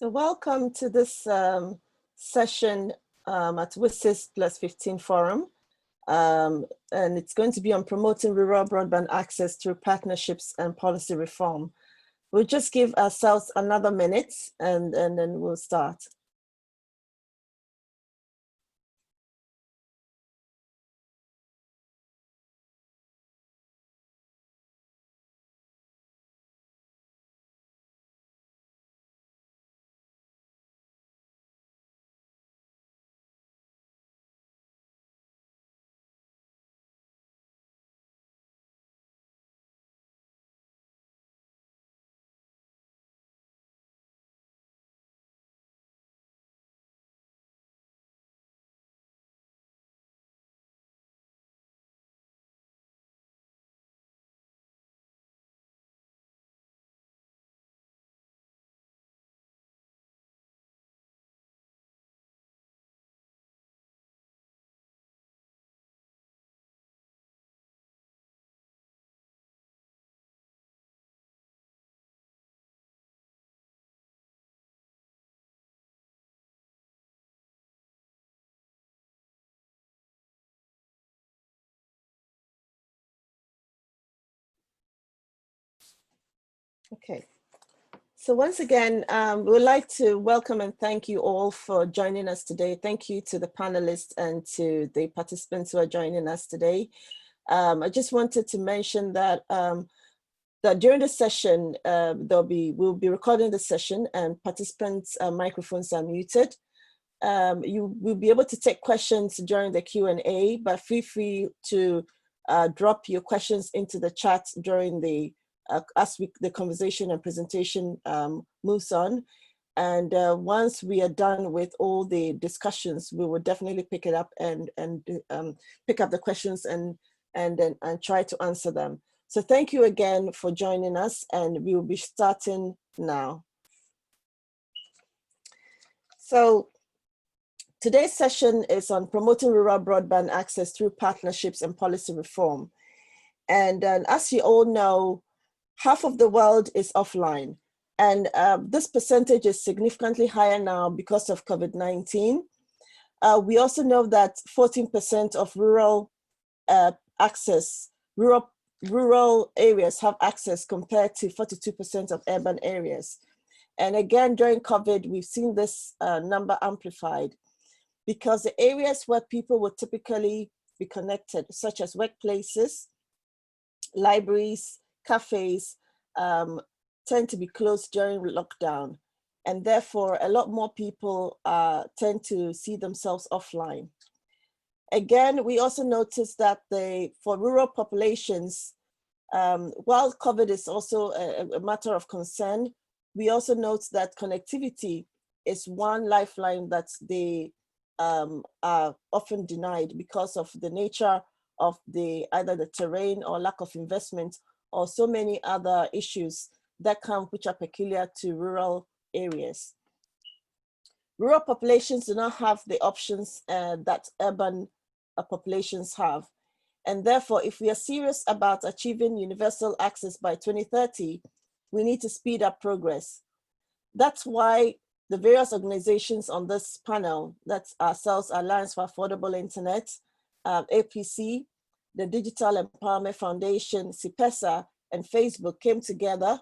So welcome to this session at WSIS Plus 15 Forum. And it's going to be on promoting rural broadband access through partnerships and policy reform. We'll just give ourselves another minute and then we'll start. Okay. So once again, we'd like to welcome and thank you all for joining us today. Thank you to the panelists and to the participants who are joining us today. I just wanted to mention that that during the session, we'll be recording the session and participants' microphones are muted. You will be able to take questions during the Q&A, but feel free to drop your questions into the chat during the the conversation and presentation moves on. And once we are done with all the discussions, we will definitely pick it up and pick up the questions and try to answer them. So thank you again for joining us, and we will be starting now. So today's session is on promoting rural broadband access through partnerships and policy reform. And as you all know, half of the world is offline. And this percentage is significantly higher now because of COVID-19. We also know that 14% of rural areas have access compared to 42% of urban areas. And again, during COVID, we've seen this number amplified because the areas where people would typically be connected, such as workplaces, libraries, cafes, tend to be closed during lockdown. And therefore, a lot more people tend to see themselves offline. Again, we also noticed that for rural populations, while COVID is also a matter of concern, we also note that connectivity is one lifeline that they are often denied because of the nature of either the terrain or lack of investment or so many other issues that which are peculiar to rural areas. Rural populations do not have the options that urban populations have. And therefore, if we are serious about achieving universal access by 2030, we need to speed up progress. That's why the various organizations on this panel, that's ourselves, Alliance for Affordable Internet, APC, the Digital Empowerment Foundation, CIPESA, and Facebook came together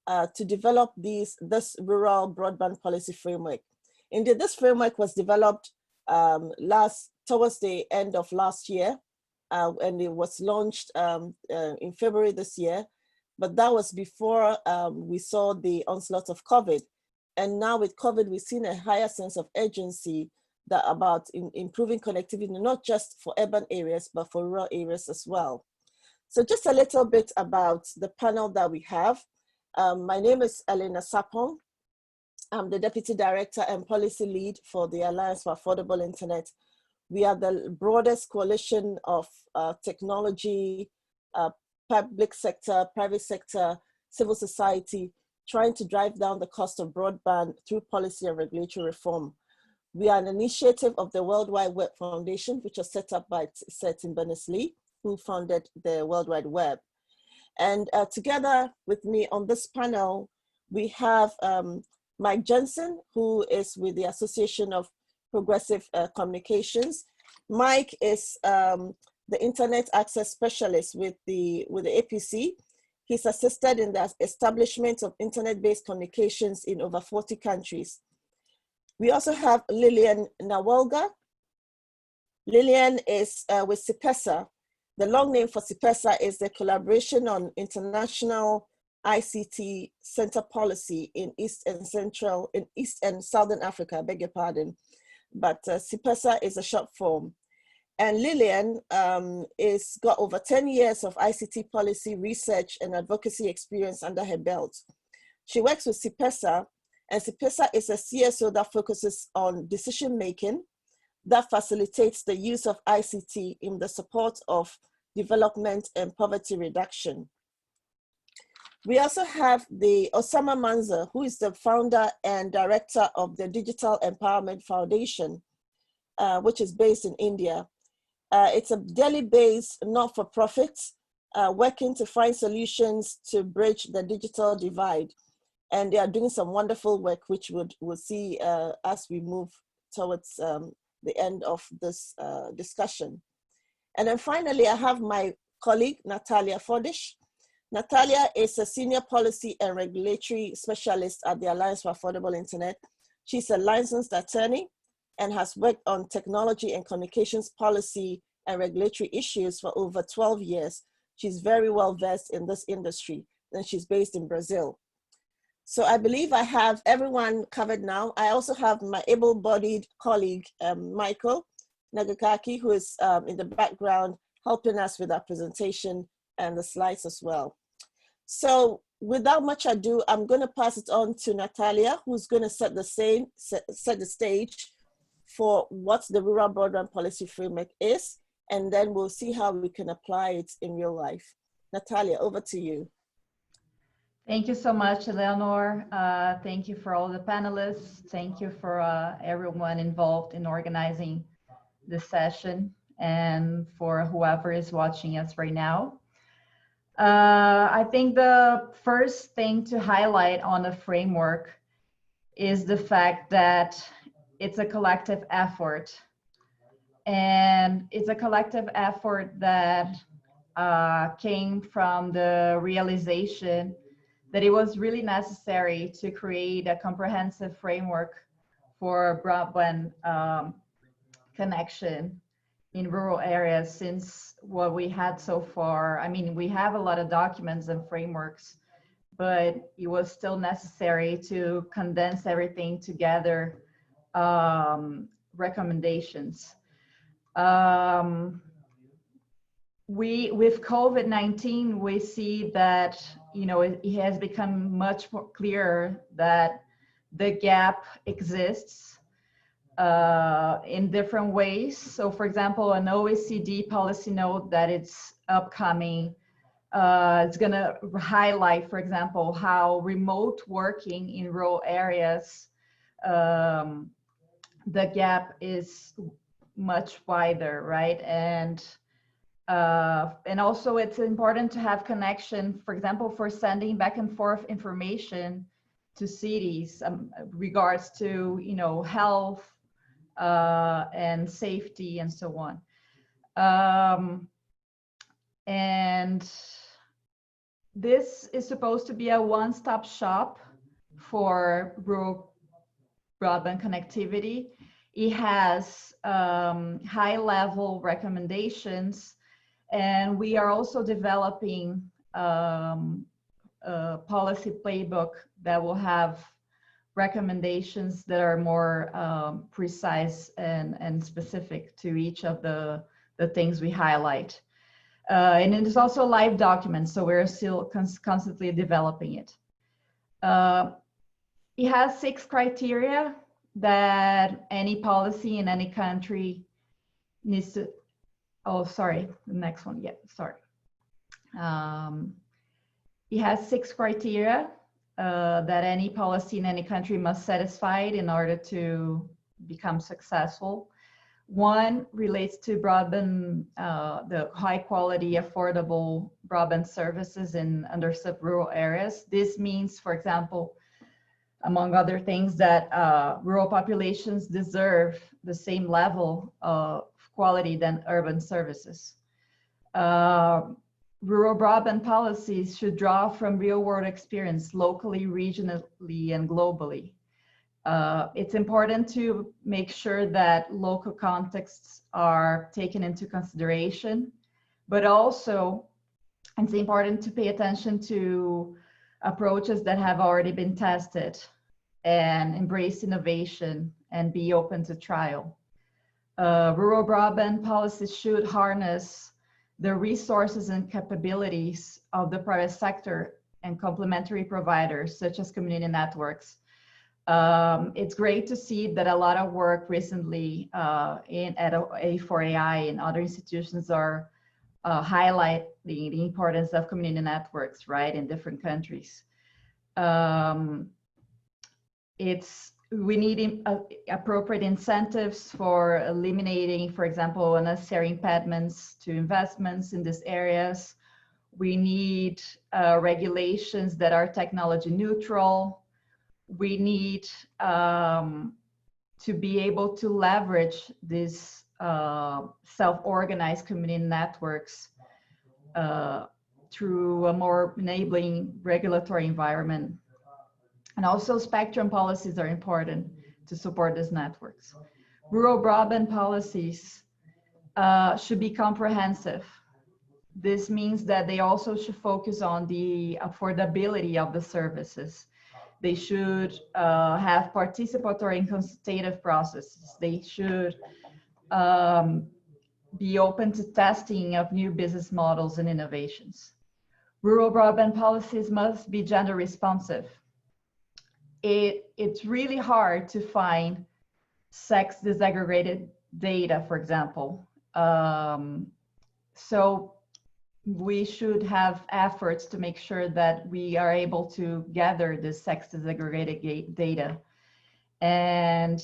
to develop this rural broadband policy framework. Indeed, this framework was developed towards the end of last year, and it was launched in February this year. But that was before we saw the onslaught of COVID. And now with COVID, we've seen a higher sense of urgency about improving connectivity, not just for urban areas, but for rural areas as well. So just a little bit about the panel that we have. My name is Elena Sapong. I'm the Deputy Director and Policy Lead for the Alliance for Affordable Internet. We are the broadest coalition of technology, public sector, private sector, civil society, trying to drive down the cost of broadband through policy and regulatory reform. We are an initiative of the World Wide Web Foundation, which was set up by Sir Tim Berners-Lee, who founded the World Wide Web. And together with me on this panel, we have Mike Johnson, who is with the Association of Progressive Communications. Mike is the Internet Access Specialist with the APC. He's assisted in the establishment of internet-based communications in over 40 countries. We also have Lillian Nawalga. Lillian is with CIPESA. The long name for CIPESA is the Collaboration on International ICT Center Policy in East and Southern Africa, I beg your pardon. But CIPESA is a short form. And Lillian is got over 10 years of ICT policy research and advocacy experience under her belt. She works with CIPESA, and CIPESA is a CSO that focuses on decision-making that facilitates the use of ICT in the support of development and poverty reduction. We also have the Osama Manza, who is the founder and director of the Digital Empowerment Foundation, which is based in India. It's a Delhi-based not-for-profit working to find solutions to bridge the digital divide. And they are doing some wonderful work, which we'll see as we move towards the end of this discussion. And then finally, I have my colleague, Natalia Fordish. Natalia is a senior policy and regulatory specialist at the Alliance for Affordable Internet. She's a licensed attorney and has worked on technology and communications policy and regulatory issues for over 12 years. She's very well versed in this industry, and she's based in Brazil. So I believe I have everyone covered now. I also have my able-bodied colleague, Michael Nagakaki, who is in the background helping us with our presentation and the slides as well. So without much ado, I'm going to pass it on to Natalia, who's going to set the stage for what the Rural Broadband Policy Framework is, and then we'll see how we can apply it in real life. Natalia, over to you. Thank you so much, Eleanor. Thank you for all the panelists. Thank you for everyone involved in organizing this session, and for whoever is watching us right now. I think the first thing to highlight on the framework is the fact that it's a collective effort. And it's a collective effort that came from the realization that it was really necessary to create a comprehensive framework for broadband connection in rural areas, since what we had so far, I mean, we have a lot of documents and frameworks, but it was still necessary to condense everything together, recommendations. With COVID-19, we see that, you know, it has become much more clear that the gap exists in different ways. So for example, an OECD policy note that it's upcoming, it's gonna highlight, for example, how remote working in rural areas, the gap is much wider, right? And also it's important to have connection, for example, for sending back and forth information to cities, regards to, you know, health, and safety and so on. And this is supposed to be a one-stop shop for rural broadband connectivity. It has high-level recommendations, and we are also developing a policy playbook that will have recommendations that are more precise and specific to each of the things we highlight. And it is also a live document, so we're still constantly developing it. It has 6 criteria that any policy in any country needs to, oh, sorry, the next one, yeah, sorry. It has 6 criteria that any policy in any country must satisfy in order to become successful. One relates to broadband, the high quality, affordable broadband services in underserved rural areas. This means, for example, among other things, that rural populations deserve the same level of quality than urban services. Rural broadband policies should draw from real-world experience locally, regionally, and globally. It's important to make sure that local contexts are taken into consideration, but also it's important to pay attention to approaches that have already been tested and embrace innovation and be open to trial. Rural broadband policies should harness the resources and capabilities of the private sector and complementary providers such as community networks. It's great to see that a lot of work recently at A4AI and other institutions are highlighting the importance of community networks, right, in different countries. We need appropriate incentives for eliminating, for example, unnecessary impediments to investments in these areas. We need regulations that are technology neutral. We need to be able to leverage these self-organized community networks through a more enabling regulatory environment. And also spectrum policies are important to support these networks. Rural broadband policies should be comprehensive. This means that they also should focus on the affordability of the services. They should have participatory and consultative processes. They should be open to testing of new business models and innovations. Rural broadband policies must be gender responsive. It's really hard to find sex disaggregated data, for example. So we should have efforts to make sure that we are able to gather this sex disaggregated data. And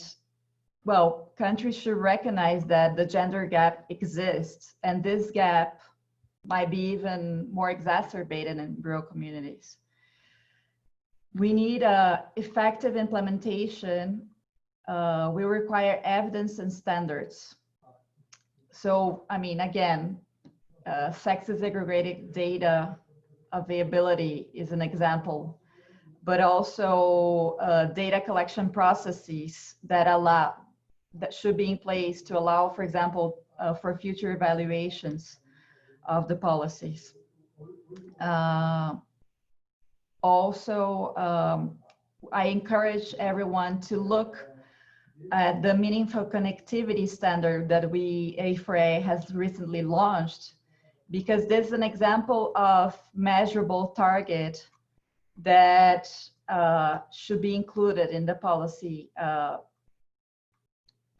well, countries should recognize that the gender gap exists, and this gap might be even more exacerbated in rural communities. We need effective implementation. We require evidence and standards. So, I mean, again, sex disaggregated data availability is an example, but also data collection processes that should be in place to allow, for example, for future evaluations of the policies. Also, I encourage everyone to look at the meaningful connectivity standard that A4A has recently launched, because this is an example of measurable target that should be included in the policy.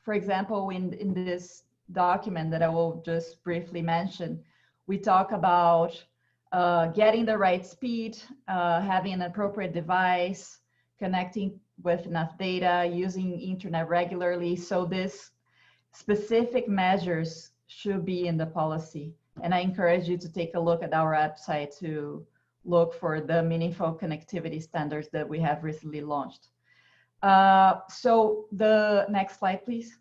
For example, in this document that I will just briefly mention, we talk about getting the right speed, having an appropriate device, connecting with enough data, using internet regularly. So this specific measures should be in the policy. And I encourage you to take a look at our website to look for the meaningful connectivity standards that we have recently launched. So the next slide, please.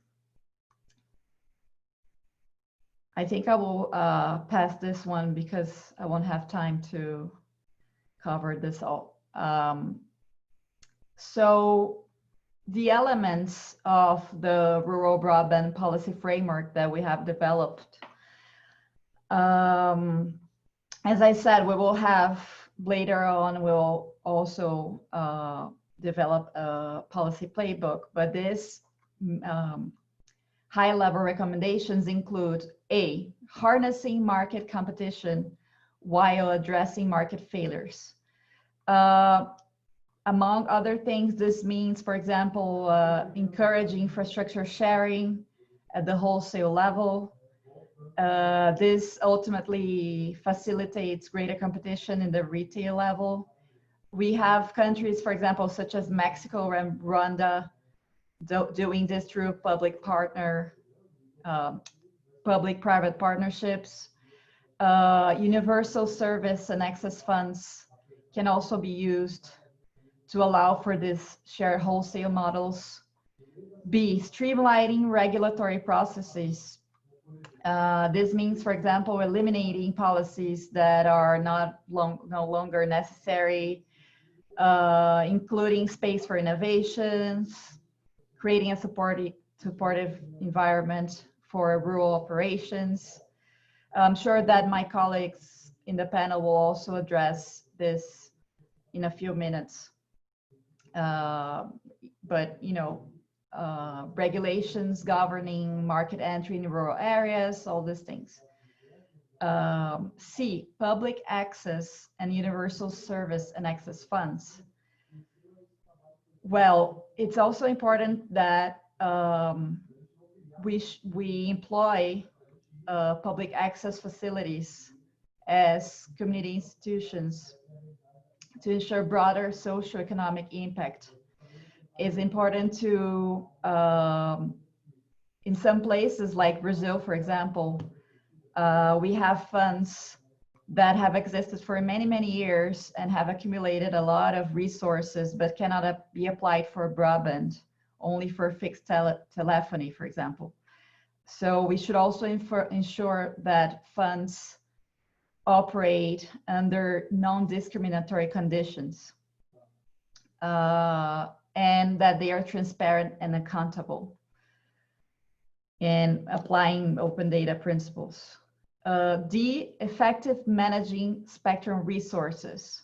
I think I will pass this one because I won't have time to cover this all. So the elements of the rural broadband policy framework that we have developed, as I said, we will have later on, we'll also develop a policy playbook, but this high-level recommendations include A, harnessing market competition while addressing market failures. Among other things, this means, for example, encouraging infrastructure sharing at the wholesale level. This ultimately facilitates greater competition in the retail level. We have countries, for example, such as Mexico and Rwanda, doing this through public-private partnerships. Universal service and access funds can also be used to allow for these shared wholesale models. B, streamlining regulatory processes. This means, for example, eliminating policies that are no longer necessary, including space for innovations, creating a supportive environment for rural operations. I'm sure that my colleagues in the panel will also address this in a few minutes. But regulations governing market entry in rural areas, all these things. C, public access and universal service and access funds. Well, it's also important that we employ public access facilities as community institutions to ensure broader socioeconomic impact. It's important to, in some places like Brazil, for example, we have funds that have existed for many, many years and have accumulated a lot of resources, but cannot be applied for broadband, only for fixed telephony, for example. So we should also ensure that funds operate under non-discriminatory conditions, and that they are transparent and accountable, and applying open data principles. D, effective managing spectrum resources.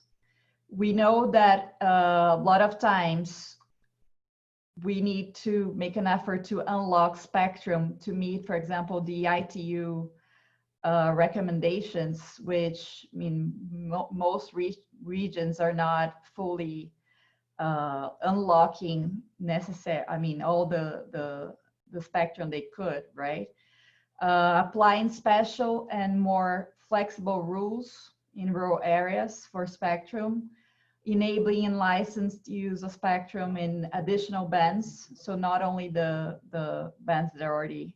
We know that a lot of times we need to make an effort to unlock spectrum to meet, for example, the ITU recommendations, which most regions are not fully unlocking all the spectrum they could, right? Applying special and more flexible rules in rural areas for spectrum, enabling and licensed use of spectrum in additional bands. So not only the bands that already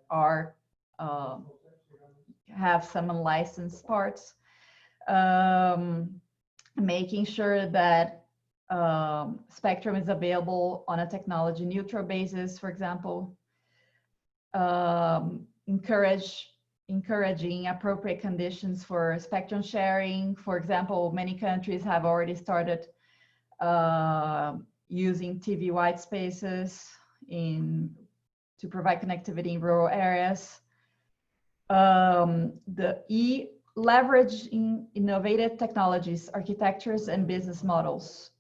are have some unlicensed parts, making sure that spectrum is available on a technology neutral basis, for example, encouraging appropriate conditions for spectrum sharing. For example, many countries have already started using TV white spaces to provide connectivity in rural areas. The E, leveraging innovative technologies, architectures, and business models,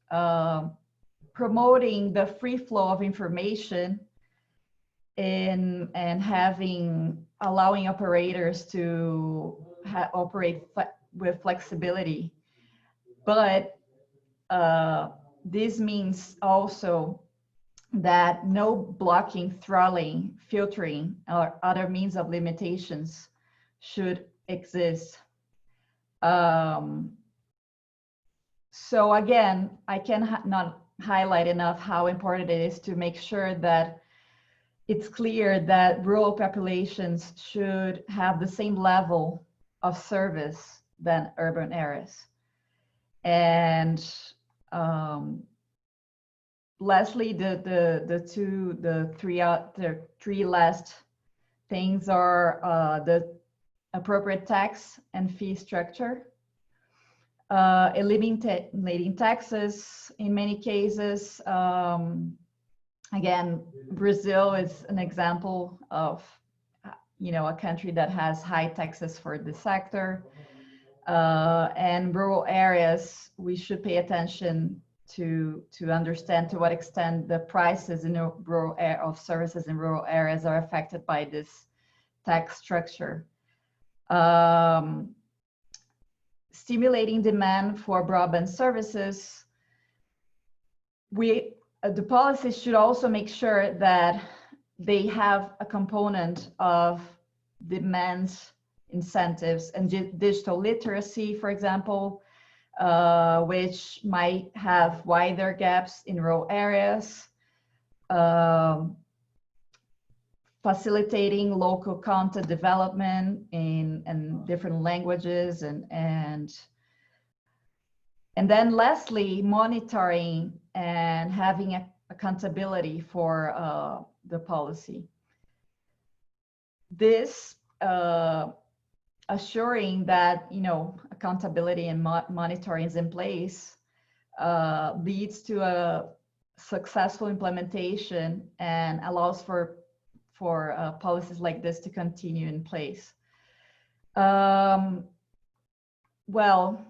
promoting the free flow of information and allowing operators to operate with flexibility. But this means also that no blocking, throttling, filtering, or other means of limitations should exist. So again, I cannot highlight enough how important it is to make sure that it's clear that rural populations should have the same level of service than urban areas. And lastly, the three last things are the appropriate tax and fee structure, eliminating taxes in many cases. Again, Brazil is an example of a country that has high taxes for the sector. And rural areas, we should pay attention to understand to what extent the prices in of services in rural areas are affected by this tax structure. Stimulating demand for broadband services. The policies should also make sure that they have a component of demand incentives and digital literacy, for example, which might have wider gaps in rural areas, facilitating local content development in different languages and And then lastly, monitoring and having accountability for the policy. This assuring that, you know, accountability and monitoring is in place leads to a successful implementation and allows for policies like this to continue in place. Well,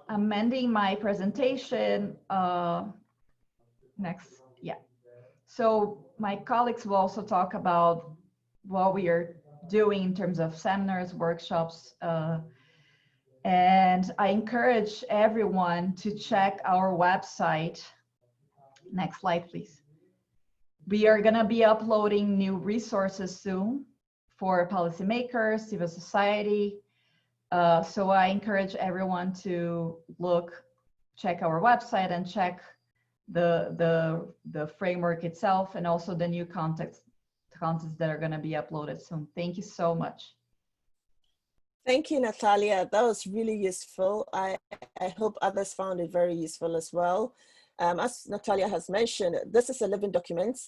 I'm ending my presentation. Next, yeah. So my colleagues will also talk about what we are doing in terms of seminars, workshops, and I encourage everyone to check our website. Next slide, please. We are going to be uploading new resources soon for policymakers, civil society. So I encourage everyone to check our website and check the framework itself, and also the new contents that are going to be uploaded soon. Thank you so much. Thank you, Natalia. That was really useful. I hope others found it very useful as well. As Natalia has mentioned, this is a living document.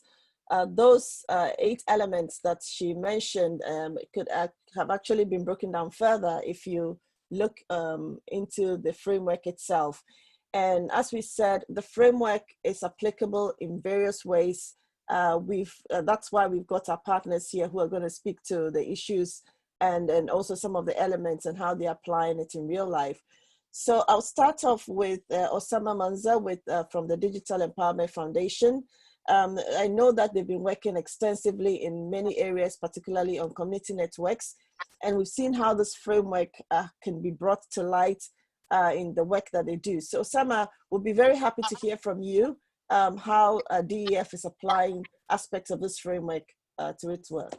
Those 8 elements that she mentioned could have actually been broken down further if you look into the framework itself. And as we said, the framework is applicable in various ways. That's why we've got our partners here who are going to speak to the issues and also some of the elements and how they're applying it in real life. So I'll start off with Osama Manza from the Digital Empowerment Foundation. I know that they've been working extensively in many areas, particularly on community networks. And we've seen how this framework can be brought to light in the work that they do. So Osama, we'll be very happy to hear from you how DEF is applying aspects of this framework to its work.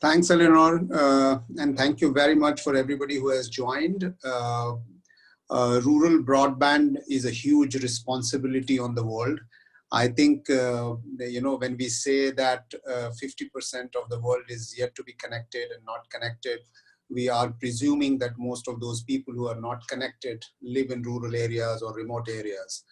Thanks, Eleanor, and thank you very much for everybody who has joined. Rural broadband is a huge responsibility on the world. I think, you know, when we say that 50% of the world is yet to be connected and not connected, we are presuming that most of those people who are not connected live in rural areas or remote areas.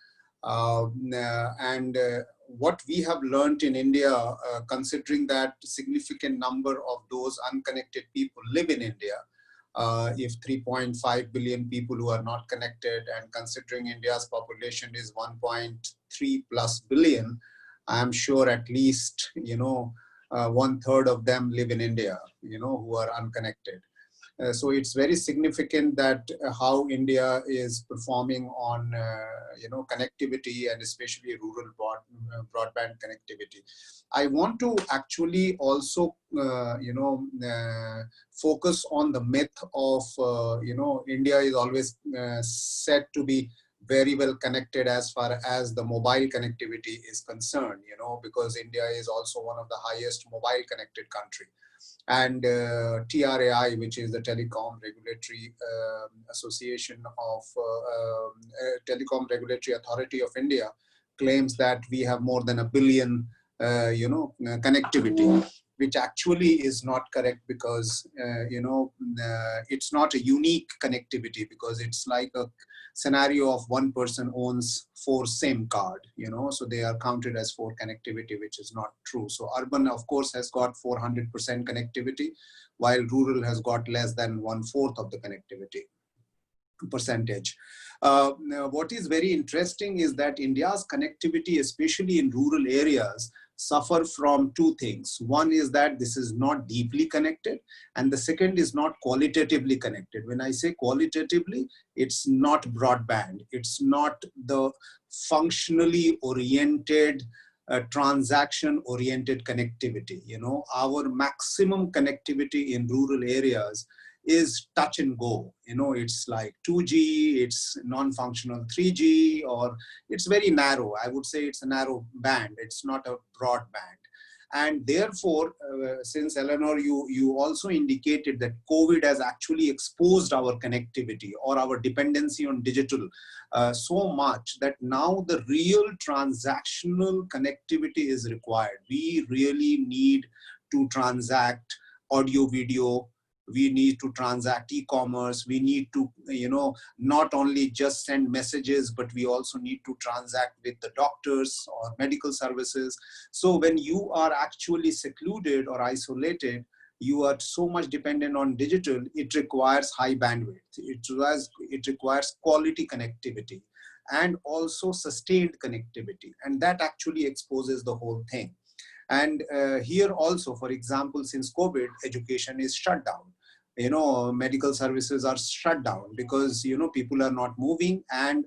What we have learned in India, considering that significant number of those unconnected people live in India, if 3.5 billion people who are not connected, and considering India's population is 1.3 plus billion, I'm sure at least, you know, 1/3 of them live in India, you know, who are unconnected. So it's very significant that how India is performing on, you know, connectivity, and especially rural broadband connectivity. I want to actually also, you know, focus on the myth of, you know, India is always said to be very well connected as far as the mobile connectivity is concerned, you know, because India is also one of the highest mobile connected country. And TRAI, which is the Telecom Regulatory Association of Telecom Regulatory Authority of India, claims that we have more than 1 billion, you know, connectivity, which actually is not correct, because, you know, it's not a unique connectivity, because it's like a scenario of one person owns 4 SIM card, you know, so they are counted as 4 connectivity, which is not true. So urban, of course, has got 400% connectivity, while rural has got less than 1/4 of the connectivity percentage. What is very interesting is that India's connectivity, especially in rural areas, suffer from 2 things. One is that this is not deeply connected, and the second is not qualitatively connected. When I say qualitatively, it's not broadband. It's not the functionally oriented, transaction oriented connectivity. You know, our maximum connectivity in rural areas is touch and go. You know, it's like 2G, it's non-functional 3G, or it's very narrow. I would say it's a narrow band. It's not a broadband. And therefore, since Eleanor, you also indicated that COVID has actually exposed our connectivity or our dependency on digital so much that now the real transactional connectivity is required. We really need to transact audio, video, we need to transact e-commerce, we need to, not only just send messages, but we also need to transact with the doctors or medical services. So when you are actually secluded or isolated, you are so much dependent on digital, it requires high bandwidth, it requires quality connectivity and also sustained connectivity. And that actually exposes the whole thing. And here also, for example, since COVID, education is shut down. Medical services are shut down because, people are not moving and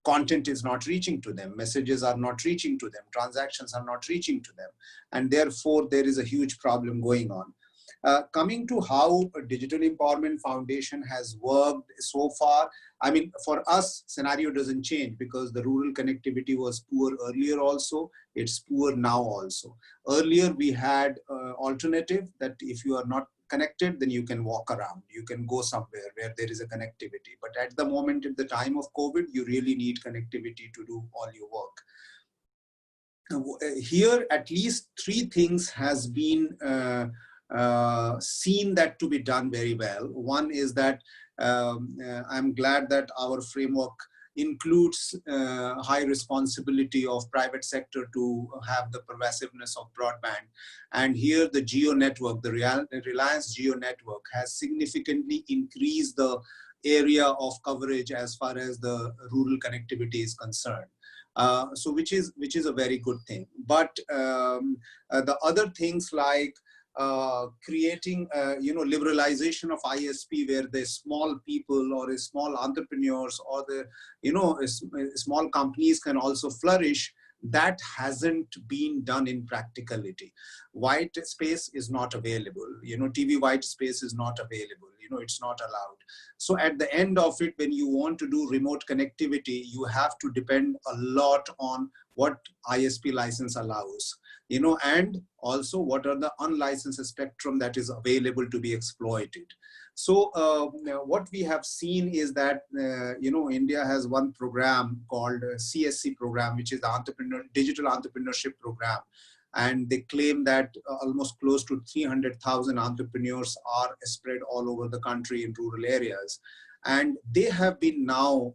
content is not reaching to them, messages are not reaching to them, transactions are not reaching to them. And therefore, there is a huge problem going on. Coming to how a Digital Empowerment Foundation has worked so far, I mean, for us, scenario doesn't change because the rural connectivity was poor earlier also, it's poor now also. Earlier, we had alternative that if you are not connected, then you can walk around, you can go somewhere where there is a connectivity. But at the moment, at the time of COVID, you really need connectivity to do all your work. Here, at least 3 things has been seen that to be done very well. One is that I'm glad that our framework includes high responsibility of private sector to have the pervasiveness of broadband. And here the Geo network, the Reliance Geo network has significantly increased the area of coverage as far as the rural connectivity is concerned. So which is a very good thing. But the other things like creating, liberalization of ISP, where the small people or small entrepreneurs or the, small companies can also flourish, that hasn't been done in practicality. White space is not available. TV white space is not available. It's not allowed. So at the end of it, when you want to do remote connectivity, you have to depend a lot on what ISP license allows. And also what are the unlicensed spectrum that is available to be exploited. So what we have seen is that, India has one program called CSC program, which is the Digital Entrepreneurship Program. And they claim that almost close to 300,000 entrepreneurs are spread all over the country in rural areas. And they have been now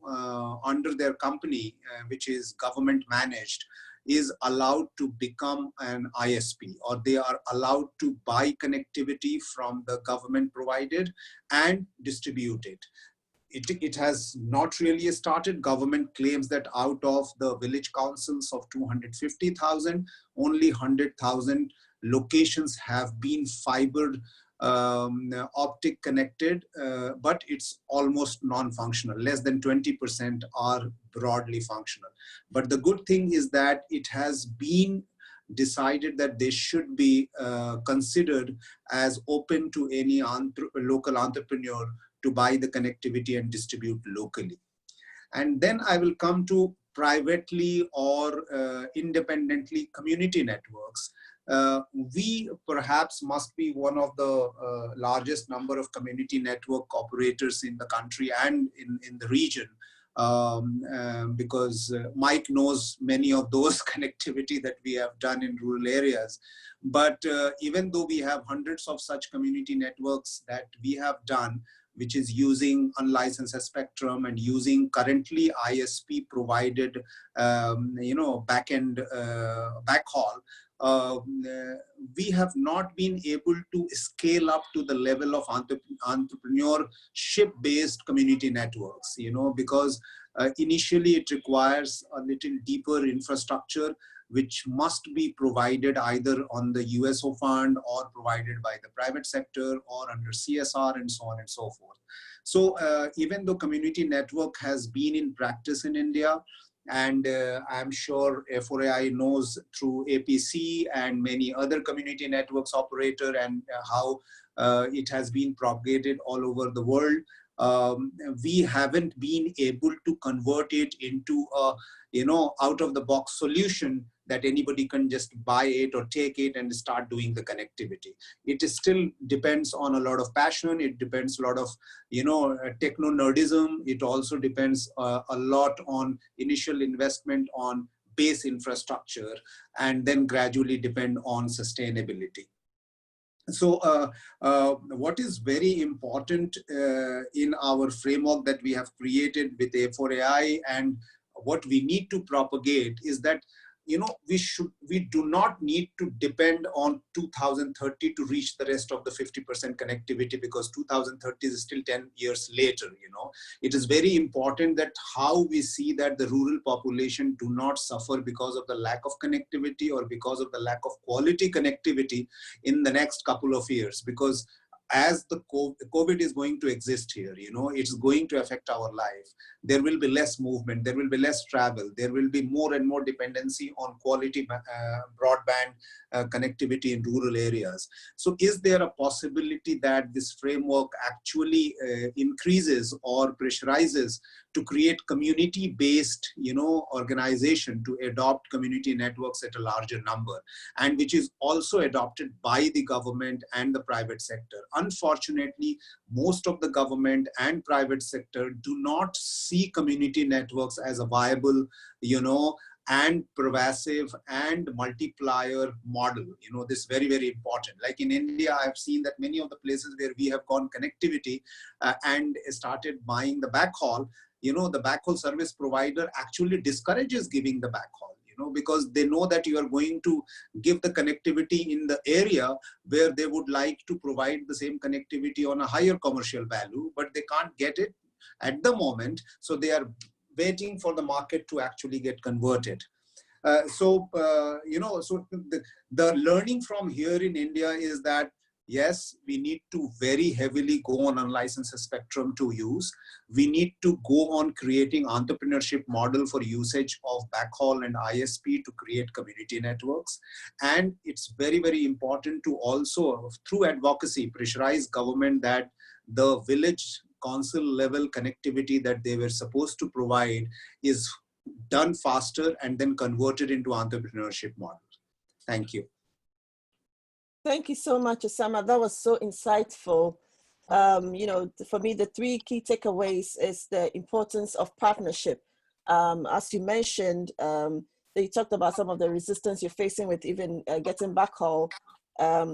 under their company, which is government managed, is allowed to become an ISP, or they are allowed to buy connectivity from the government provided and distribute it. It has not really started. Government claims that out of the village councils of 250,000, only 100,000 locations have been fibered optic connected, but it's almost non-functional. Less than 20% are broadly functional. But the good thing is that it has been decided that they should be considered as open to any local entrepreneur to buy the connectivity and distribute locally. And then I will come to privately or independently community networks. We perhaps must be one of the largest number of community network operators in the country and in the region, because Mike knows many of those connectivity that we have done in rural areas. But even though we have hundreds of such community networks that we have done, which is using unlicensed spectrum and using currently ISP provided, backend backhaul, we have not been able to scale up to the level of entrepreneurship-based community networks, because initially it requires a little deeper infrastructure, which must be provided either on the USO fund or provided by the private sector or under CSR and so on and so forth. So even though community network has been in practice in India, and I'm sure F4AI knows through APC and many other community networks operator and how it has been propagated all over the world, we haven't been able to convert it into a out of the box solution that anybody can just buy it or take it and start doing the connectivity. It still depends on a lot of passion. It depends a lot of techno nerdism. It also depends a lot on initial investment on base infrastructure, and then gradually depend on sustainability. So what is very important in our framework that we have created with A4AI, and what we need to propagate is that, you know, we do not need to depend on 2030 to reach the rest of the 50% connectivity, because 2030 is still 10 years later. You know, it is very important that how we see that the rural population do not suffer because of the lack of connectivity or because of the lack of quality connectivity in the next couple of years. Because as the COVID is going to exist here, you know, it's going to affect our life. There will be less movement, there will be less travel, there will be more and more dependency on quality broadband connectivity in rural areas. So is there a possibility that this framework actually increases or pressurizes to create community-based, you know, organization to adopt community networks at a larger number, and which is also adopted by the government and the private sector? Unfortunately, most of the government and private sector do not see community networks as a viable, you know, and pervasive and multiplier model. You know, this is very, very important. Like in India, I've seen that many of the places where we have gone connectivity and started buying the backhaul, you know, the backhaul service provider actually discourages giving the backhaul, you know, because they know that you are going to give the connectivity in the area where they would like to provide the same connectivity on a higher commercial value, but they can't get it at the moment. So they are waiting for the market to actually get converted. You know, so the learning from here in India is that, yes, we need to very heavily go on unlicensed spectrum to use. We need to go on creating entrepreneurship model for usage of backhaul and ISP to create community networks. And it's very, very important to also, through advocacy, pressurize government that the village council level connectivity that they were supposed to provide is done faster and then converted into entrepreneurship model. Thank you. Thank you so much, Osama. That was so insightful. You know, for me, the three key takeaways is the importance of partnership. As you mentioned, you talked about some of the resistance you're facing with even getting backhaul.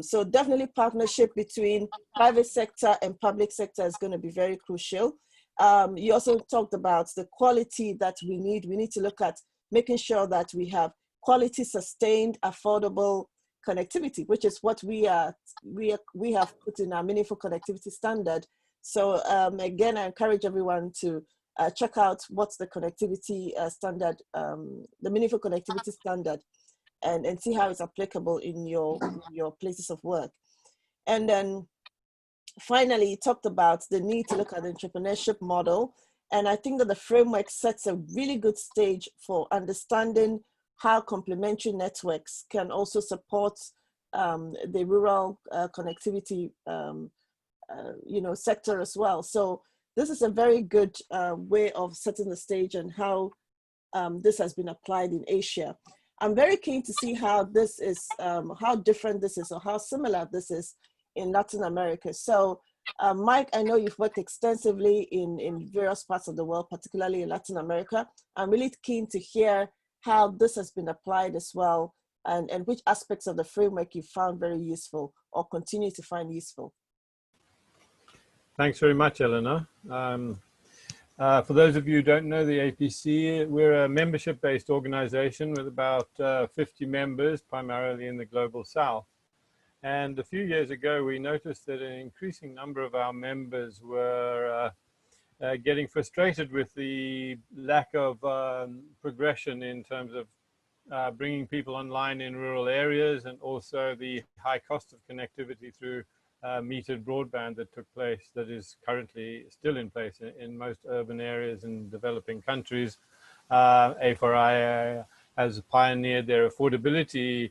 So definitely partnership between private sector and public sector is going to be very crucial. You also talked about the quality that we need. We need to look at making sure that we have quality, sustained, affordable connectivity, which is what we have put in our meaningful connectivity standard. So again, I encourage everyone to check out what's the connectivity standard, the meaningful connectivity standard, and see how it's applicable in your places of work. And then finally, you talked about the need to look at the entrepreneurship model. And I think that the framework sets a really good stage for understanding how complementary networks can also support the rural connectivity you know, sector as well. So this is a very good way of setting the stage and how this has been applied in Asia. I'm very keen to see how this is, how different this is or how similar this is in Latin America. So Mike, I know you've worked extensively in various parts of the world, particularly in Latin America. I'm really keen to hear how this has been applied as well, and which aspects of the framework you found very useful or continue to find useful. Thanks very much, Eleanor. For those of you who don't know the APC, we're a membership-based organization with about 50 members, primarily in the Global South. And a few years ago, we noticed that an increasing number of our members were getting frustrated with the lack of progression in terms of bringing people online in rural areas, and also the high cost of connectivity through metered broadband that is currently still in place in most urban areas in developing countries. A4I has pioneered their affordability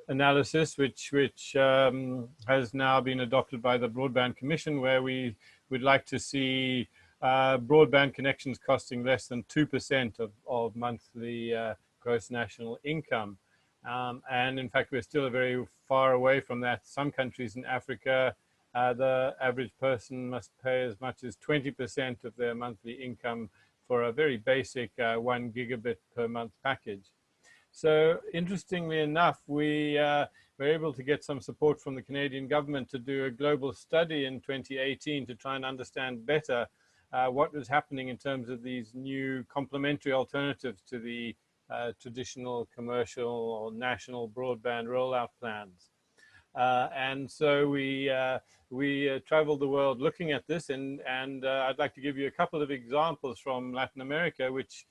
analysis, which has now been adopted by the Broadband Commission, where we would like to see broadband connections costing less than 2% of monthly gross national income. And in fact, we're still very far away from that. Some countries in Africa, the average person must pay as much as 20% of their monthly income for a very basic 1 gigabit per month package. So interestingly enough, when we're able to get some support from the Canadian government to do a global study in 2018 to try and understand better what was happening in terms of these new complementary alternatives to the traditional commercial or national broadband rollout plans. And so we traveled the world looking at this, and I'd like to give you a couple of examples from Latin America, which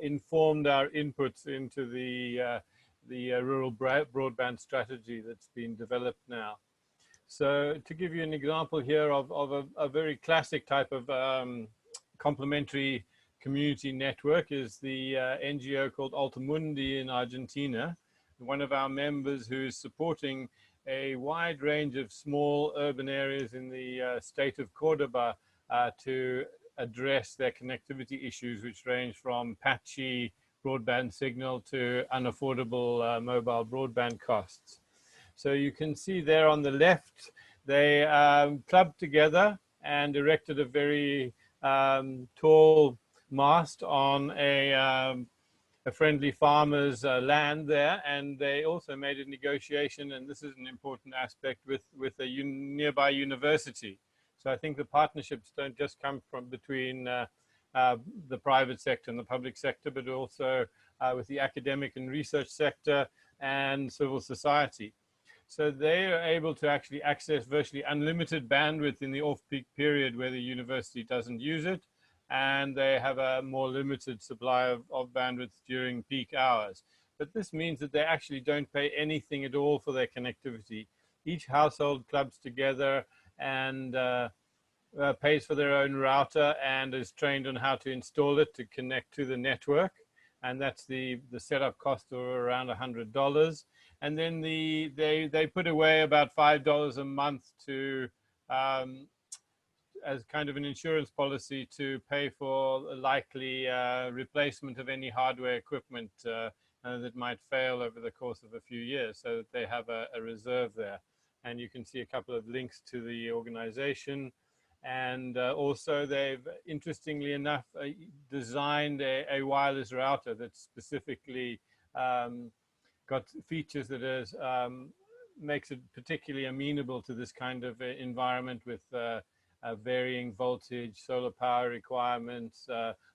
informed our inputs into the rural broadband strategy that's been developed now. So to give you an example here of a very classic type of complementary community network is the NGO called Altamundi in Argentina. One of our members who's supporting a wide range of small urban areas in the state of Cordoba to address their connectivity issues, which range from patchy broadband signal to unaffordable mobile broadband costs. So you can see there on the left, they clubbed together and erected a very tall mast on a friendly farmer's land there, and they also made a negotiation, and this is an important aspect, with a nearby university. So I think the partnerships don't just come from between the private sector and the public sector, but also with the academic and research sector and civil society. So they are able to actually access virtually unlimited bandwidth in the off-peak period where the university doesn't use it, and they have a more limited supply of bandwidth during peak hours. But this means that they actually don't pay anything at all for their connectivity. Each household clubs together and pays for their own router and is trained on how to install it to connect to the network. And that's the setup cost of around $100. And then they put away about $5 a month to as kind of an insurance policy to pay for a likely replacement of any hardware equipment that might fail over the course of a few years, so that they have a reserve there. And you can see a couple of links to the organization. And also they've, interestingly enough, designed a wireless router that's specifically got features that is, makes it particularly amenable to this kind of environment with varying voltage, solar power requirements,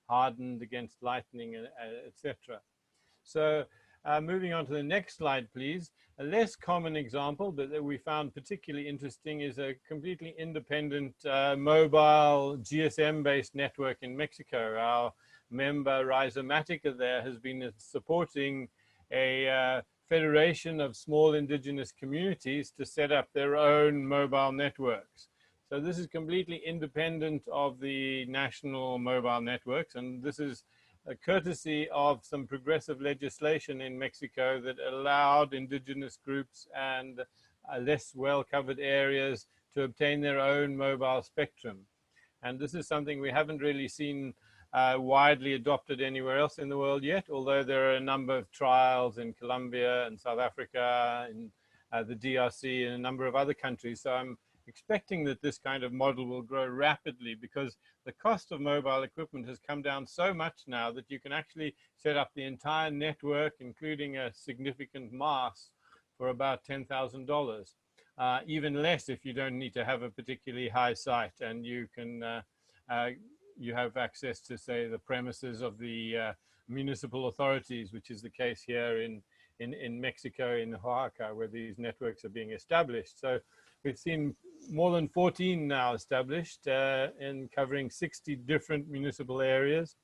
hardened against lightning, etc. So moving on to the next slide, please. A less common example, but that we found particularly interesting, is a completely independent mobile GSM-based network in Mexico. Our member Rhizomatica there has been supporting a federation of small indigenous communities to set up their own mobile networks. So this is completely independent of the national mobile networks, and this is a courtesy of some progressive legislation in Mexico that allowed indigenous groups and less well-covered areas to obtain their own mobile spectrum. And this is something we haven't really seen widely adopted anywhere else in the world yet, although there are a number of trials in Colombia and South Africa, in the DRC, and a number of other countries. So I'm expecting that this kind of model will grow rapidly, because the cost of mobile equipment has come down so much now that you can actually set up the entire network, including a significant mast, for about $10,000. Even less if you don't need to have a particularly high site, and you can you have access to, say, the premises of the municipal authorities, which is the case here in Mexico, in Oaxaca, where these networks are being established. So we've seen more than 14 now established in covering 60 different municipal areas,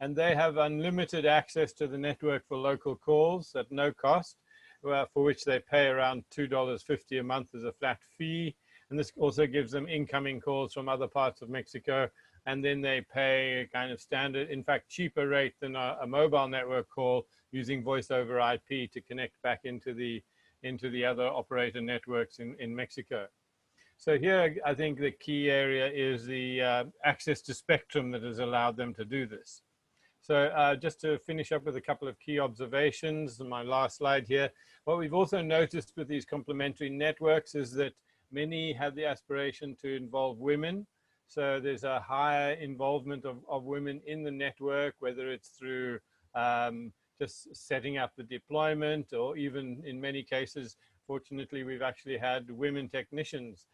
and they have unlimited access to the network for local calls at no cost, for which they pay around $2.50 a month as a flat fee. And this also gives them incoming calls from other parts of Mexico, and then they pay a kind of standard, in fact, cheaper rate than a mobile network call, using voice over IP to connect back into the other operator networks in Mexico. So here, I think the key area is the access to spectrum that has allowed them to do this. So just to finish up with a couple of key observations, my last slide here. What we've also noticed with these complementary networks is that many have the aspiration to involve women. So there's a higher involvement of women in the network, whether it's through just setting up the deployment, or even in many cases fortunately, we've actually had women technicians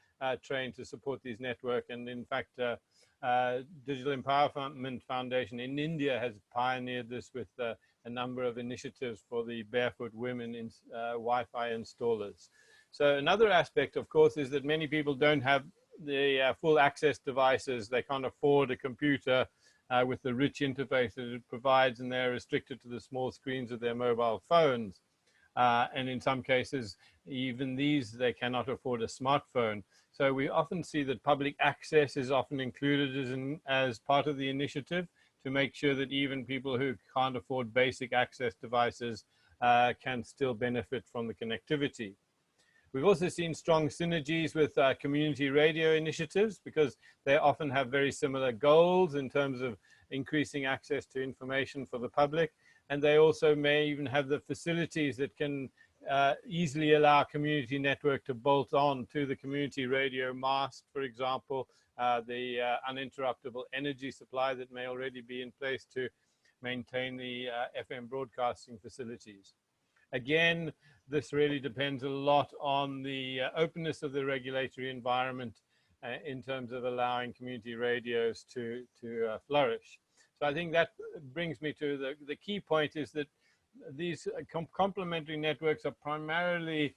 trained to support these networks. And in fact, Digital Empowerment Foundation in India has pioneered this with a number of initiatives for the barefoot women in Wi-Fi installers. So another aspect, of course, is that many people don't have the full access devices. They can't afford a computer with the rich interface that it provides, and they're restricted to the small screens of their mobile phones. And in some cases, even these, they cannot afford a smartphone. So we often see that public access is often included as part of the initiative to make sure that even people who can't afford basic access devices can still benefit from the connectivity. We've also seen strong synergies with community radio initiatives because they often have very similar goals in terms of increasing access to information for the public. And they also may even have the facilities that can easily allow community network to bolt on to the community radio mast, for example, the uninterruptible energy supply that may already be in place to maintain the FM broadcasting facilities. Again, this really depends a lot on the openness of the regulatory environment in terms of allowing community radios to flourish. So I think that brings me to the key point is that these complementary networks are primarily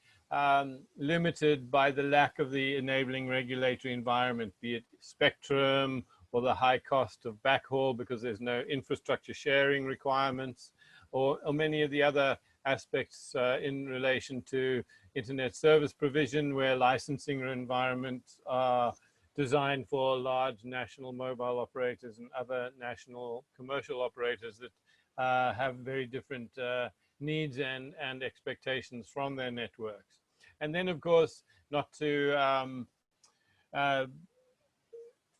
limited by the lack of the enabling regulatory environment, be it spectrum or the high cost of backhaul because there's no infrastructure sharing requirements, or many of the other aspects in relation to internet service provision where licensing environments are designed for large national mobile operators and other national commercial operators that have very different needs and expectations from their networks. And then, of course, not to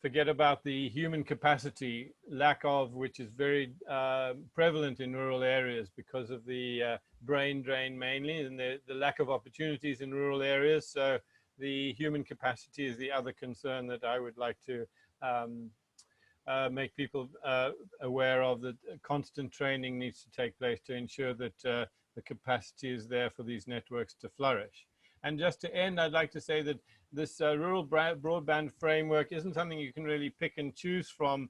forget about the human capacity, lack of which is very prevalent in rural areas because of the brain drain mainly and the lack of opportunities in rural areas. So the human capacity is the other concern that I would like to make people aware of, that constant training needs to take place to ensure that the capacity is there for these networks to flourish. And just to end, I'd like to say that this rural broadband framework isn't something you can really pick and choose from.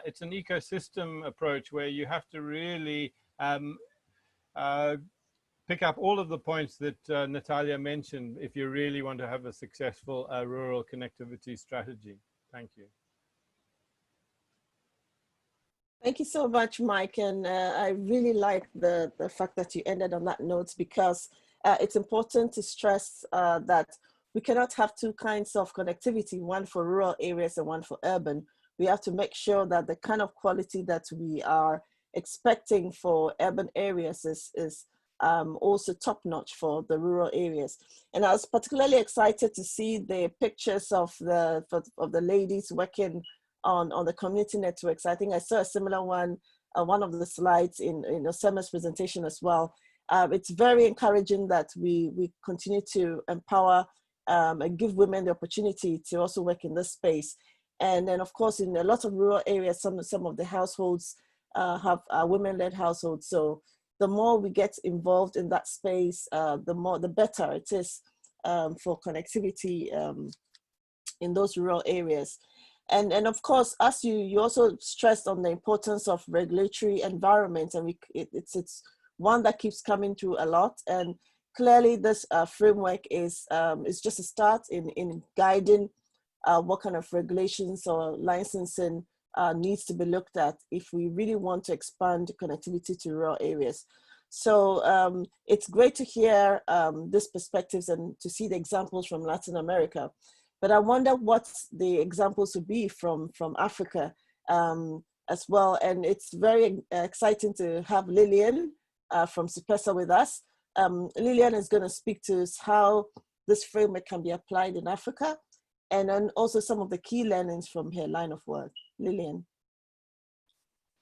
It's an ecosystem approach where you have to really pick up all of the points that Natalia mentioned if you really want to have a successful rural connectivity strategy. Thank you. Thank you so much, Mike. And I really like the fact that you ended on that note, because it's important to stress that we cannot have two kinds of connectivity, one for rural areas and one for urban. We have to make sure that the kind of quality that we are expecting for urban areas is also top-notch for the rural areas. And I was particularly excited to see the pictures of the ladies working on the community networks. I think I saw a similar one of the slides in Osama's presentation as well. It's very encouraging that we continue to empower and give women the opportunity to also work in this space. And then, of course, in a lot of rural areas, some of the households have women-led households. So the more we get involved in that space, the better it is for connectivity in those rural areas. And of course, as you also stressed on the importance of regulatory environment, and it's one that keeps coming through a lot. And clearly this framework is just a start in guiding what kind of regulations or licensing needs to be looked at if we really want to expand connectivity to rural areas. So it's great to hear these perspectives and to see the examples from Latin America. But I wonder what the examples would be from Africa as well. And it's very exciting to have Lillian from CIPESA with us. Lillian is going to speak to us how this framework can be applied in Africa, and then also some of the key learnings from her line of work. Lillian.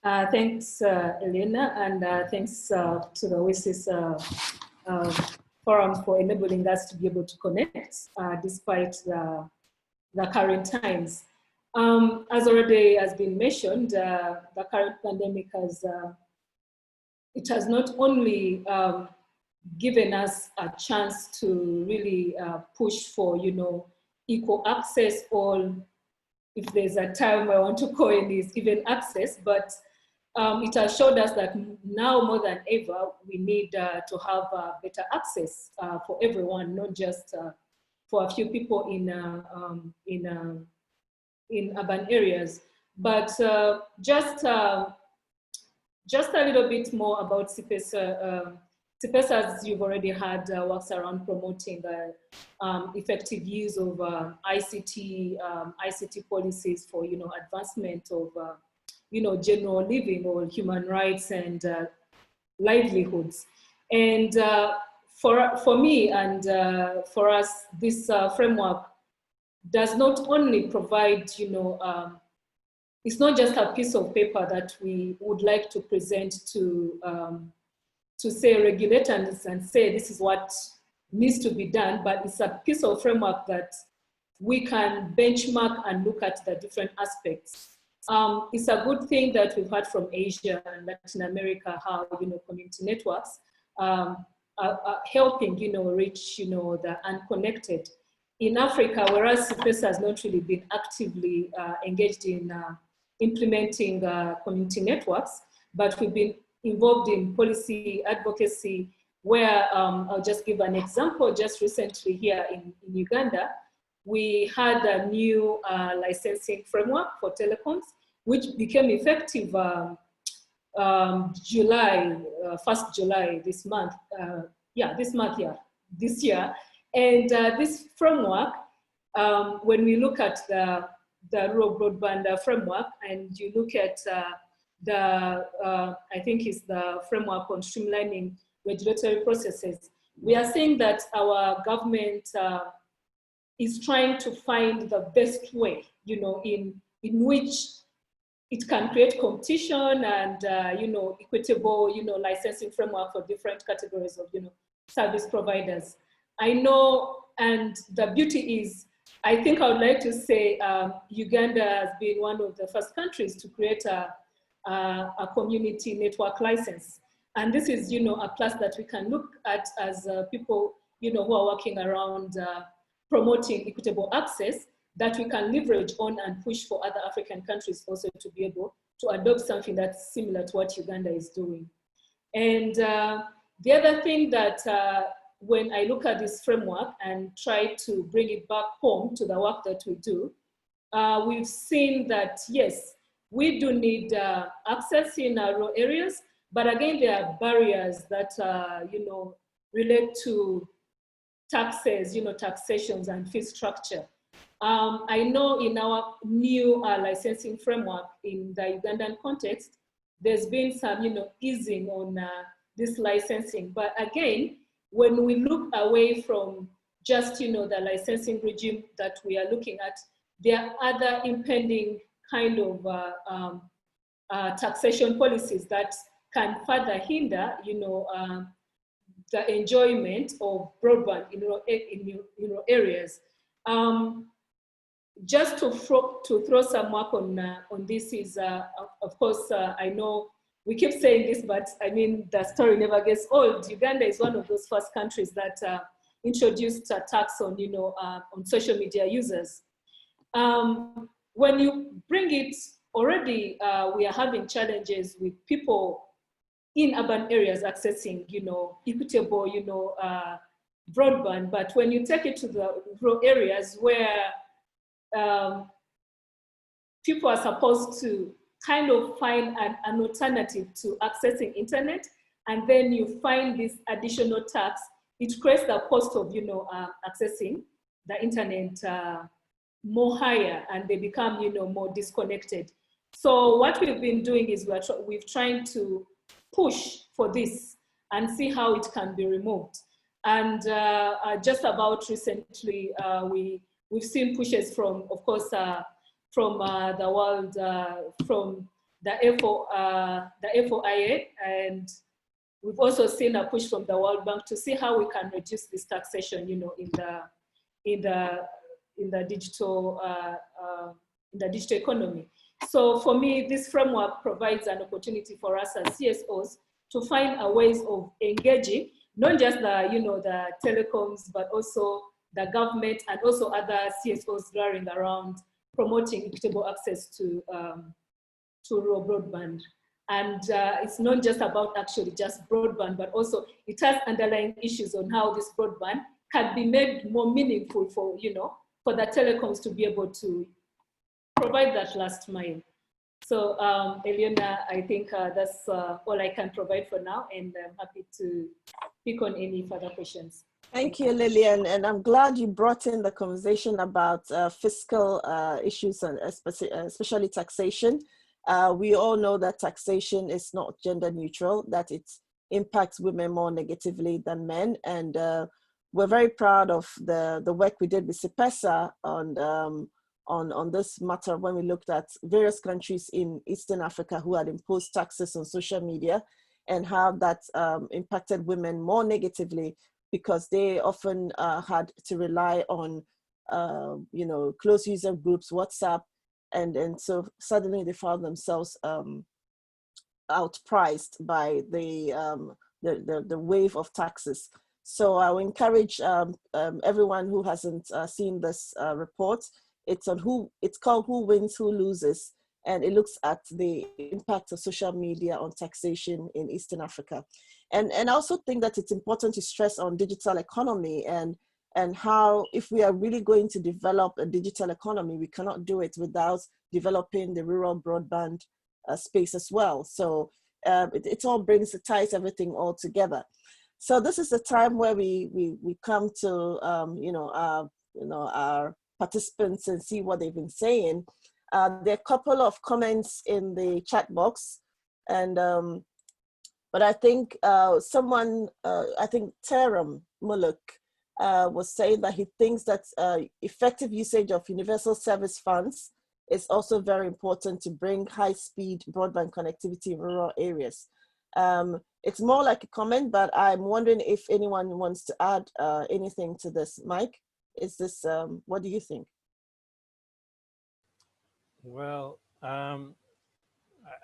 Thanks, Elena, and thanks to the WSIS forum for enabling us to be able to connect despite the current times. As already has been mentioned, the current pandemic has not only given us a chance to really push for, equal access, or if there's a term I want to coin is even access, but it has showed us that now more than ever, we need to have better access for everyone, not just for a few people in urban areas. But just a little bit more about CPESA. CPESA, as you've already heard, works around promoting the effective use of ICT policies for, advancement of, general living or human rights and livelihoods. And for me and for us, this framework does not only provide, it's not just a piece of paper that we would like to present to say regulators and say this is what needs to be done, but it's a piece of framework that we can benchmark and look at the different aspects. It's a good thing that we've heard from Asia and Latin America how, community networks are helping, reach, the unconnected. In Africa, whereas CPESA has not really been actively engaged in implementing community networks, but we've been involved in policy advocacy where, I'll just give an example, just recently here in Uganda, we had a new licensing framework for telecoms, which became effective July, 1st July this month, this year. And this framework, when we look at the rural broadband framework, and you look at I think it's the framework on streamlining regulatory processes, we are seeing that our government is trying to find the best way, in which it can create competition and, equitable, licensing framework for different categories of, service providers. I know, and the beauty is, I think I would like to say Uganda has been one of the first countries to create a community network license. And this is, a plus that we can look at as people, who are working around promoting equitable access, that we can leverage on and push for other African countries also to be able to adopt something that's similar to what Uganda is doing. And the other thing that when I look at this framework and try to bring it back home to the work that we do, we've seen that, yes, we do need access in rural areas, but again, there are barriers that, relate to taxes, taxations and fee structure. I know in our new licensing framework in the Ugandan context, there's been some, easing on this licensing. But again, when we look away from just, the licensing regime that we are looking at, there are other impending kind of taxation policies that can further hinder, the enjoyment of broadband in areas. Just to throw some work on this is, of course, I know we keep saying this, but I mean, the story never gets old. Uganda is one of those first countries that introduced a tax on, on social media users. When you bring it, already we are having challenges with people in urban areas accessing, equitable, broadband. But when you take it to the rural areas where people are supposed to kind of find an alternative to accessing internet, and then you find this additional tax, it creates the cost of, accessing the internet more higher, and they become, more disconnected. So what we've been doing is we've trying to push for this and see how it can be removed. And just about recently, we've seen pushes from, of course, from the world, from the FOIA, and we've also seen a push from the World Bank to see how we can reduce this taxation, in the digital economy. So for me, this framework provides an opportunity for us as CSOs to find a ways of engaging, not just the, the telecoms, but also the government and also other CSOs rallying around promoting equitable access to rural broadband. And it's not just about actually just broadband, but also it has underlying issues on how this broadband can be made more meaningful for, for the telecoms to be able to provide that last mile. So Eleonor, I think that's all I can provide for now, and I'm happy to pick on any further questions. Thank you, Lillian, and I'm glad you brought in the conversation about fiscal issues and especially taxation. We all know that taxation is not gender neutral, that it impacts women more negatively than men, and we're very proud of the work we did with CIPESA on this matter when we looked at various countries in Eastern Africa who had imposed taxes on social media and how that impacted women more negatively because they often had to rely on, closed user groups, WhatsApp, and so suddenly they found themselves outpriced by the wave of taxes. So I will encourage everyone who hasn't seen this report. It's called Who Wins, Who Loses, and it looks at the impact of social media on taxation in Eastern Africa. And I also think that it's important to stress on digital economy and how if we are really going to develop a digital economy, we cannot do it without developing the rural broadband space as well. So it all ties everything all together. So this is the time where we come to our participants and see what they've been saying. There are a couple of comments in the chat box, and but I think someone, I think Teram Muluk was saying that he thinks that effective usage of universal service funds is also very important to bring high-speed broadband connectivity in rural areas. It's more like a comment, but I'm wondering if anyone wants to add anything to this. Mike, is this, what do you think? Well,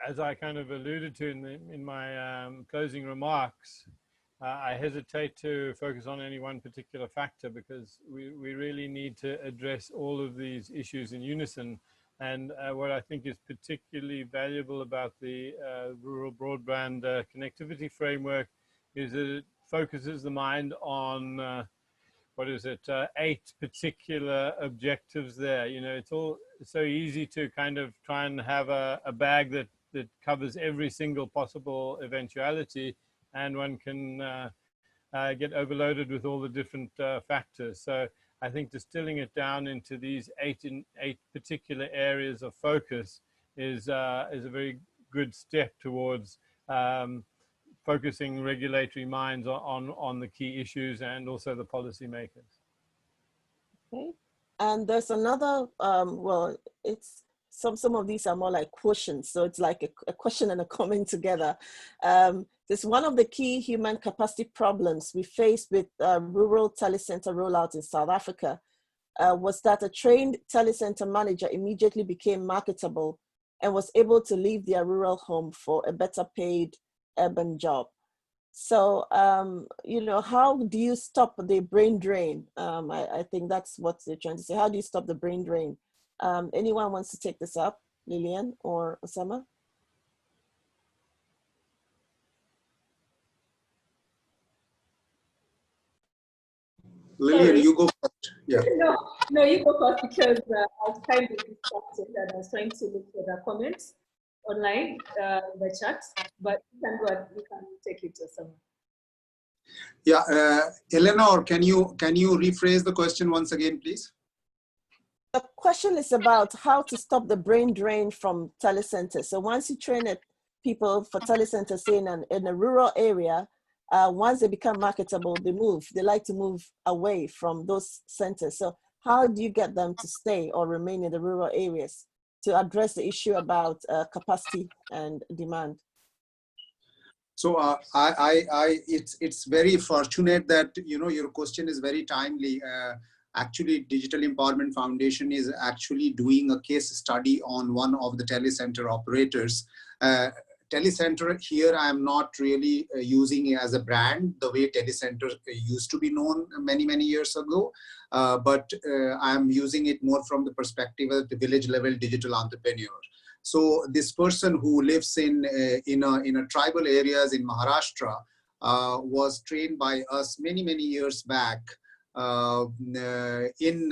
as I kind of alluded to in my closing remarks, I hesitate to focus on any one particular factor because we really need to address all of these issues in unison. And what I think is particularly valuable about the rural broadband connectivity framework is that it focuses the mind on, 8 particular objectives there. It's so easy to kind of try and have a bag that covers every single possible eventuality, and one can get overloaded with all the different factors. So I think distilling it down into these eight particular areas of focus is a very good step towards focusing regulatory minds on the key issues and also the policymakers. Okay, and there's another, well, it's some of these are more like quotients, so it's like a question and a comment together. This one of the key human capacity problems we faced with rural telecenter rollout in South Africa was that a trained telecenter manager immediately became marketable and was able to leave their rural home for a better paid urban job. So, how do you stop the brain drain? I think that's what they're trying to say. How do you stop the brain drain? Anyone wants to take this up, Lillian or Osama? Lillian, Sorry. you go first. Yeah. No, you go first because I was kind of distracted and I was trying to look for the comments online in the chat, but you can go ahead, you can take it to someone. Yeah, Eleanor, can you rephrase the question once again, please? The question is about how to stop the brain drain from telecenters. So once you train people for telecenters in a rural area, once they become marketable, they like to move away from those centers. So how do you get them to stay or remain in the rural areas to address the issue about capacity and demand? So it's very fortunate that your question is very timely. Actually, Digital Empowerment Foundation is actually doing a case study on one of the telecenter operators. telecenter here, I am not really using it as a brand the way telecenter used to be known many, many years ago. But I am using it more from the perspective of the village level digital entrepreneur. So this person who lives in a tribal areas in Maharashtra was trained by us many, many years back in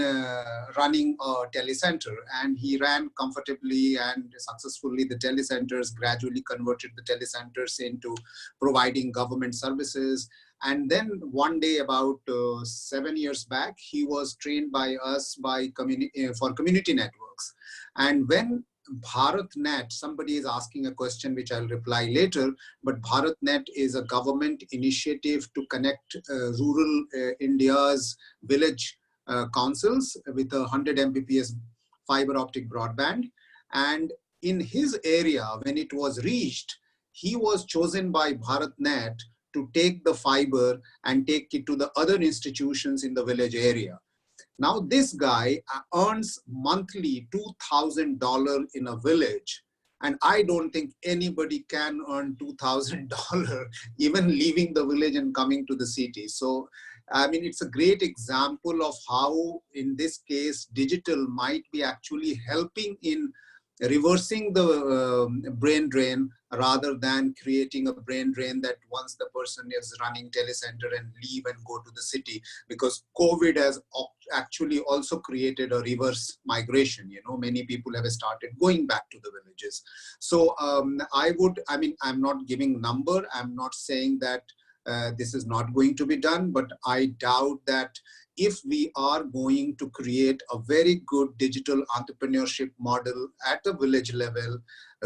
running a telecenter, and he ran comfortably and successfully the telecenters, gradually converted the telecenters into providing government services. And then one day about 7 years back, he was trained by us by for community networks. And when BharatNet, somebody is asking a question which I'll reply later, but BharatNet is a government initiative to connect rural India's village councils with 100 Mbps fiber optic broadband. And in his area, when it was reached, he was chosen by BharatNet to take the fiber and take it to the other institutions in the village area. Now this guy earns monthly $2,000 in a village, and I don't think anybody can earn $2,000 even leaving the village and coming to the city. So I mean, it's a great example of how in this case digital might be actually helping in reversing the brain drain rather than creating a brain drain that once the person is running telecenter and leave and go to the city, because COVID has actually also created a reverse migration. You know, many people have started going back to the villages. So I'm not giving number. I'm not saying that this is not going to be done, but I doubt that if we are going to create a very good digital entrepreneurship model at the village level,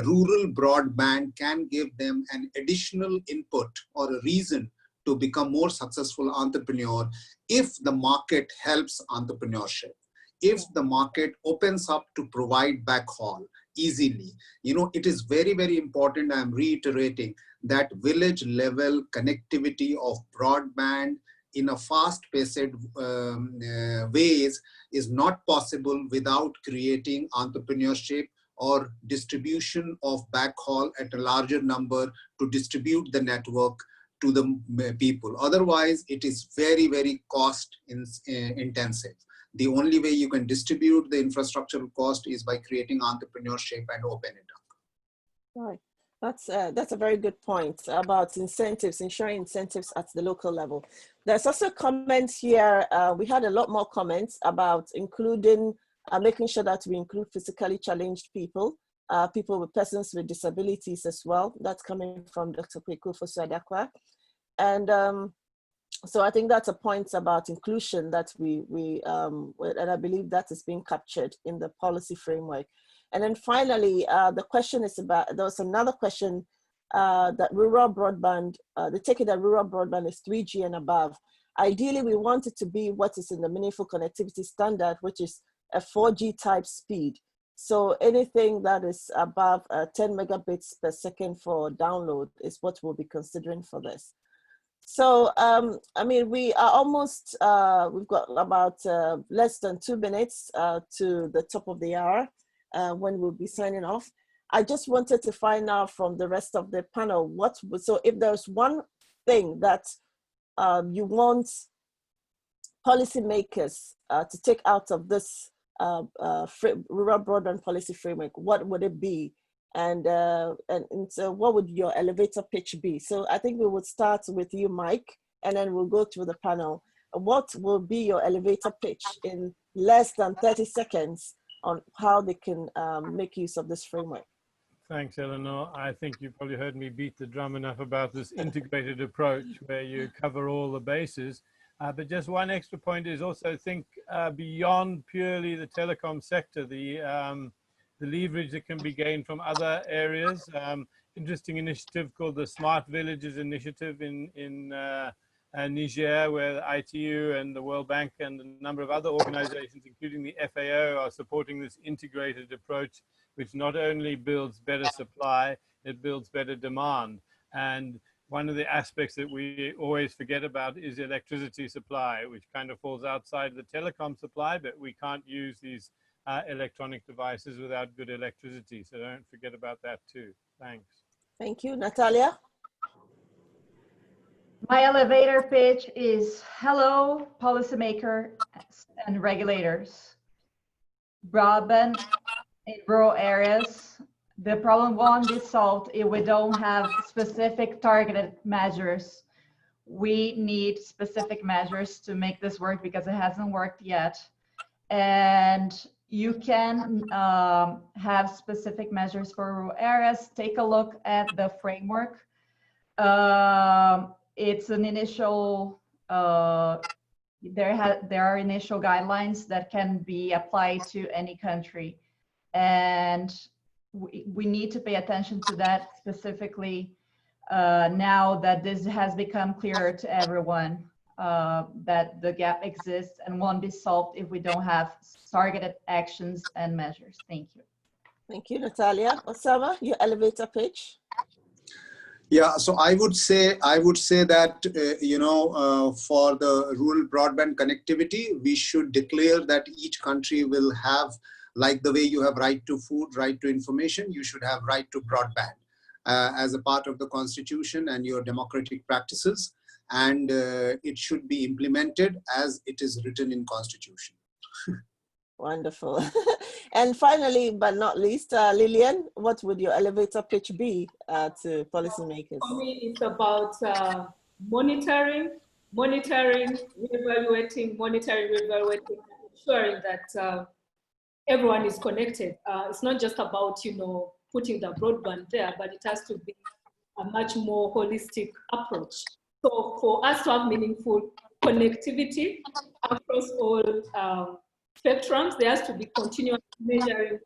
rural broadband can give them an additional input or a reason to become more successful entrepreneur if the market helps entrepreneurship, if the market opens up to provide backhaul easily. You know, it is very, very important, I'm reiterating, that village level connectivity of broadband in a fast-paced ways is not possible without creating entrepreneurship or distribution of backhaul at a larger number to distribute the network to the people. Otherwise, it is very, very cost intensive. The only way you can distribute the infrastructural cost is by creating entrepreneurship and open it up. Right. That's a very good point about incentives, ensuring incentives at the local level. There's also comments here. We had a lot more comments about including, making sure that we include physically challenged people, people with persons with disabilities as well. That's coming from Dr. Kweku Fosu-Adakwa. And so I think that's a point about inclusion that and I believe that is being captured in the policy framework. And then finally, the question is about, there was another question that rural broadband, they take it that rural broadband is 3G and above. Ideally, we want it to be what is in the meaningful connectivity standard, which is a 4G type speed. So anything that is above 10 megabits per second for download is what we'll be considering for this. So, I mean, we are almost, we've got about less than 2 minutes to the top of the hour. When we'll be signing off. I just wanted to find out from the rest of the panel, so if there's one thing that you want policymakers to take out of this rural broadband policy framework, what would it be? And so what would your elevator pitch be? So I think we would start with you, Mike, and then we'll go through the panel. What will be your elevator pitch in less than 30 seconds on how they can make use of this framework? Thanks, Eleanor. I think you've probably heard me beat the drum enough about this integrated approach where you cover all the bases. But just one extra point is also think beyond purely the telecom sector, the leverage that can be gained from other areas. Interesting initiative called the Smart Villages Initiative in Niger, where the ITU and the World Bank and a number of other organizations, including the FAO, are supporting this integrated approach, which not only builds better supply, it builds better demand. And one of the aspects that we always forget about is electricity supply, which kind of falls outside the telecom supply, but we can't use these electronic devices without good electricity. So don't forget about that too. Thanks. Thank you. Natalia? My elevator pitch is, hello, policymakers and regulators. Broadband in rural areas, the problem won't be solved if we don't have specific targeted measures. We need specific measures to make this work because it hasn't worked yet. And you can have specific measures for rural areas. Take a look at the framework. It's an initial, there are initial guidelines that can be applied to any country. And we need to pay attention to that specifically now that this has become clearer to everyone, that the gap exists and won't be solved if we don't have targeted actions and measures. Thank you. Thank you, Natalia. Osama, your elevator pitch? Yeah, so I would say that for the rural broadband connectivity, we should declare that each country will have, like the way you have right to food, right to information, you should have right to broadband as a part of the constitution and your democratic practices, and it should be implemented as it is written in constitution. Wonderful. And finally, but not least, Lillian, what would your elevator pitch be to policymakers? For me, it's about monitoring, reevaluating, ensuring that everyone is connected. It's not just about, putting the broadband there, but it has to be a much more holistic approach. So for us to have meaningful connectivity across all spectrums, there has to be continuous measuring,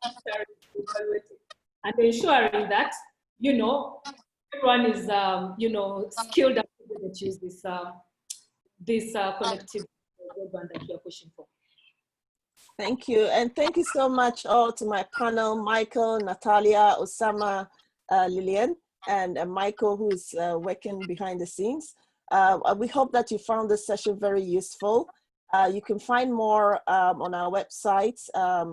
evaluating, and ensuring that, everyone is, skilled at to use this connectivity broadband that we are pushing for. Thank you. And thank you so much all to my panel, Michael, Natalia, Osama, Lillian, and Michael, who is working behind the scenes. We hope that you found this session very useful. You can find more on our website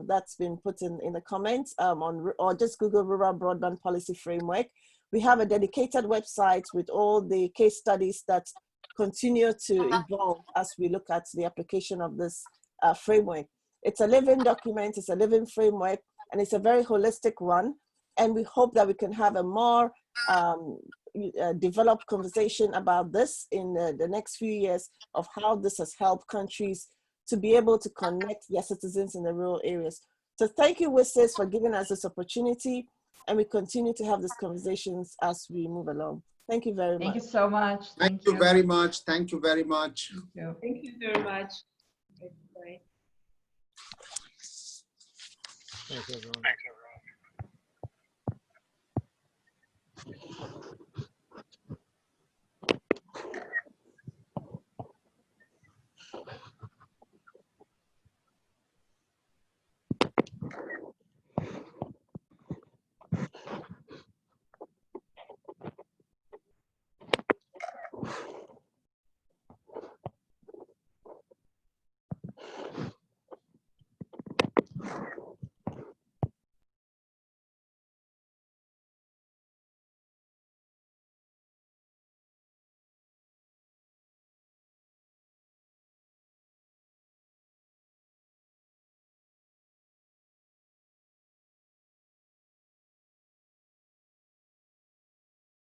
that's been put in the comments, or just Google Rural Broadband Policy Framework. We have a dedicated website with all the case studies that continue to evolve as we look at the application of this framework. It's a living document, it's a living framework, and it's a very holistic one. And we hope that we can have a more developed conversation about this in the next few years of how this has helped countries to be able to connect their citizens in the rural areas. So thank you, WSIS, for giving us this opportunity, and we continue to have these conversations as we move along. Thank you very much. Thank you so much. Thank you very much. Thank you very much. Thank you very much. Bye. Thanks, everyone.